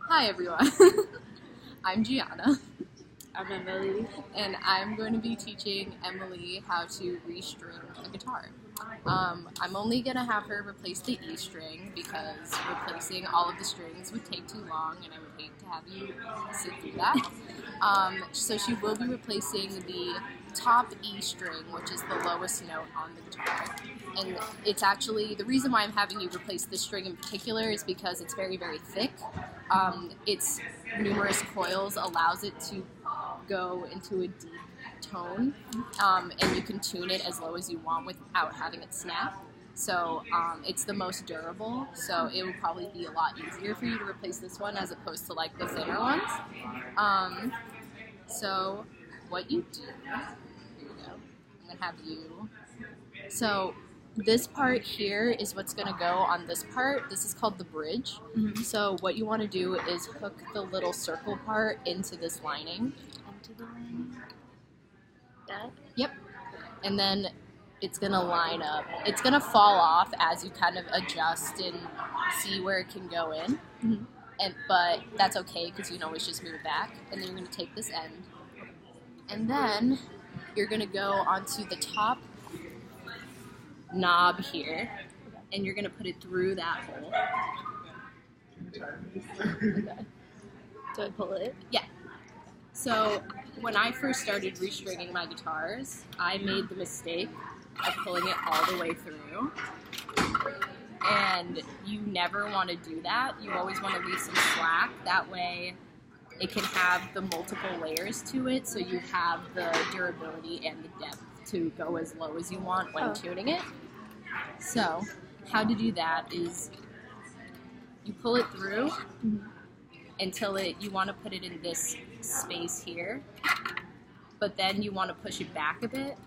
Hi everyone, I'm Gianna, I'm Emily. and I'm going to be teaching Emily how to restring a guitar. I'm only going to have her replace the E string because replacing all of the strings would take too long and I would hate to have you sit through that. So she will be replacing the top E string, which is the lowest note on the guitar. And it's actually, the reason why I'm having you replace this string in particular is because it's very, very thick. Its numerous coils allows it to go into a deep tone, and you can tune it as low as you want without having it snap. So it's the most durable, so it will probably be a lot easier for you to replace this one as opposed to like the thinner ones. So what you do, here you go, I'm gonna have you, so this part here is what's going to go on this part. This is called the bridge. Mm-hmm. So what you want to do is hook the little circle part into this lining. Into the lining. That? Yep. And then it's going to line up. It's going to fall off as you kind of adjust and see where it can go in. Mm-hmm. But that's okay because you can always just move it back. And then you're going to take this end. And then you're going to go onto the top knob here, and you're going to put it through that hole. Okay. Do I pull it? Yeah. So when I first started restringing my guitars, I made the mistake of pulling it all the way through. And you never want to do that. You always want to leave some slack. That way it can have the multiple layers to it, so you have the durability and the depth to go as low as you want when tuning it. So how to do that is you pull it through until you want to put it in this space here, but then you want to push it back a bit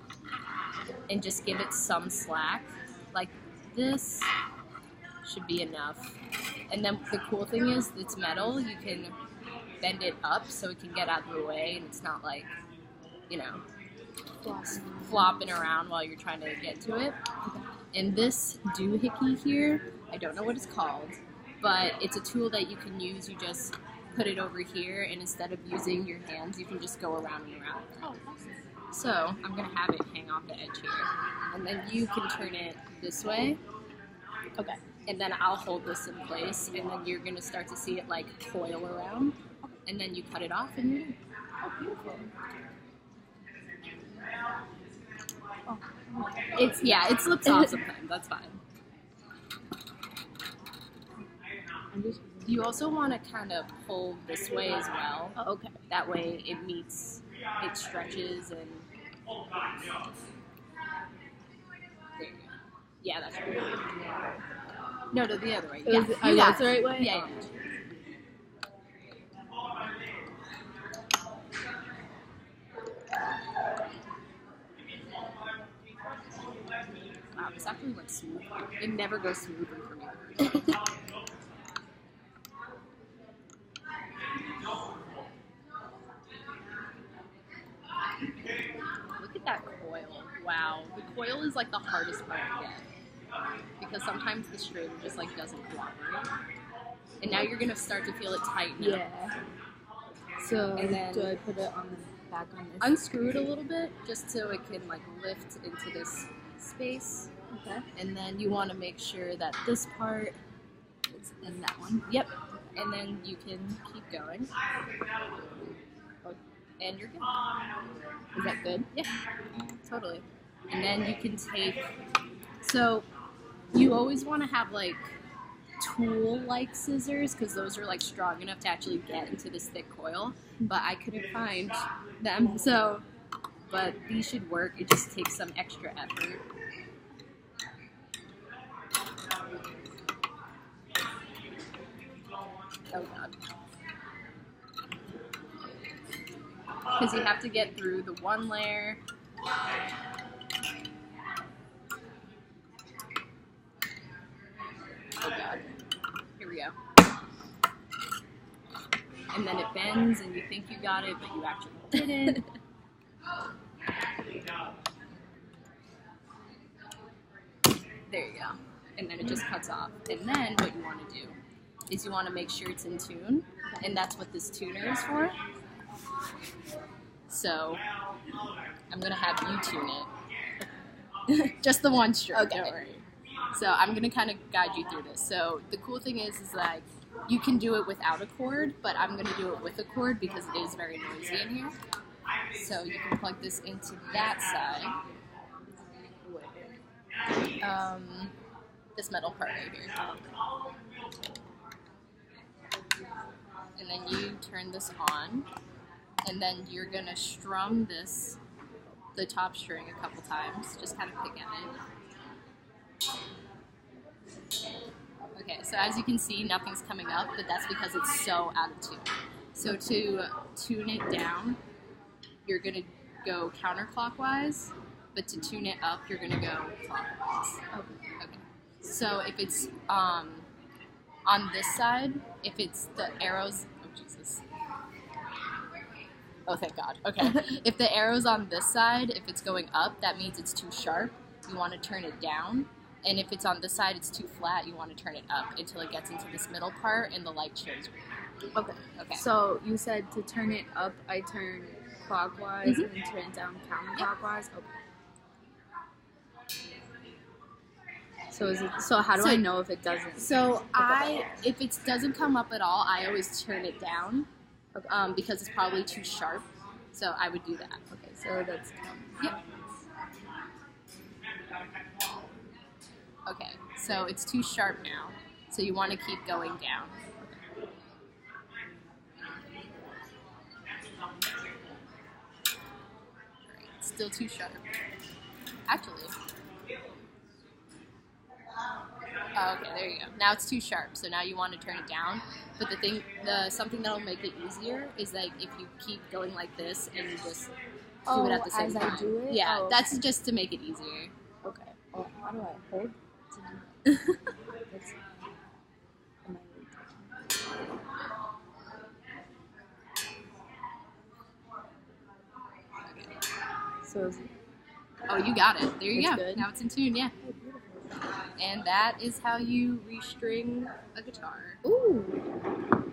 and just give it some slack. Like this should be enough. And then the cool thing is it's metal. You can bend it up so it can get out of the way and it's not like, you know, flopping around while you're trying to get to it. And this doohickey here, I don't know what it's called, but it's a tool that you can use. You just put it over here, and instead of using your hands, you can just go around and around. Oh, awesome. So I'm going to have it hang off the edge here. And then you can turn it this way. Okay. And then I'll hold this in place, and then you're going to start to see it like coil around. And then you cut it off, and you're done. Oh, beautiful. Oh. It slips off sometimes. That's fine. You also want to kind of pull this way as well. Oh, okay. That way it stretches and... There you go. Yeah, that's right. No, the other way. Yeah, That's the right way? Yeah. Wow, this actually went smooth. It never goes smoothly for me. Look at that coil. Wow. The coil is like the hardest part to get. Because sometimes the string just like doesn't cooperate. And now you're going to start to feel it tighten up. Yeah. So, And then- do I put it on the back on this? Unscrew it a little bit just so it can like lift into this space. Okay. And then you want to make sure that this part It's in that one. Yep. And then you can keep going. And you're good. Is that good? Yeah, totally. And then you can take, so you always want to have like tool-like scissors because those are like strong enough to actually get into this thick coil, but I couldn't find them, so, but these should work. It just takes some extra effort. Oh god. Because you have to get through the one layer. Oh god. Here we go. And then it bends and you think you got it, but you actually didn't. There you go. and then it just cuts off. And then what you want to do is you want to make sure it's in tune, and that's what this tuner is for. So I'm gonna have you tune it. Just the one string, Okay. don't worry. So I'm gonna kind of guide you through this. So the cool thing is like you can do it without a cord, but I'm gonna do it with a cord because it is very noisy in here. So you can plug this into that side. This metal part right here. And then you turn this on, and then you're gonna strum the top string a couple times. Just kind of pick at it. Okay, so as you can see, nothing's coming up, but that's because it's so out of tune. So to tune it down, you're gonna go counterclockwise, but to tune it up, you're gonna go clockwise. Okay. So if it's on this side, if it's the arrows, oh Jesus. Oh, thank God. Okay. If the arrow's on this side, if it's going up, that means it's too sharp. You want to turn it down. And if it's on this side, it's too flat. You want to turn it up until it gets into this middle part and the light shows green. Okay. Okay. So you said to turn it up, I turn clockwise and then turn it down counterclockwise. Okay. So how do I know if it doesn't? So if it doesn't come up at all, I always turn it down because it's probably too sharp. So I would do that. Okay, so that's Yep. Okay, so it's too sharp now. So you want to keep going down. Alright, still too sharp. Actually. Oh, okay, there you go. Now it's too sharp, so now you want to turn it down. But something that'll make it easier is like if you keep going like this and you just do it at the same as time. I do it? Yeah, Oh, okay. that's just to make it easier. Okay. Oh, how do I hold to do that? That's, am I touching it? So is it, Oh, you got it. There you It's go. good? Now it's in tune, yeah. oh, beautiful. And that is how you restring a guitar. Ooh.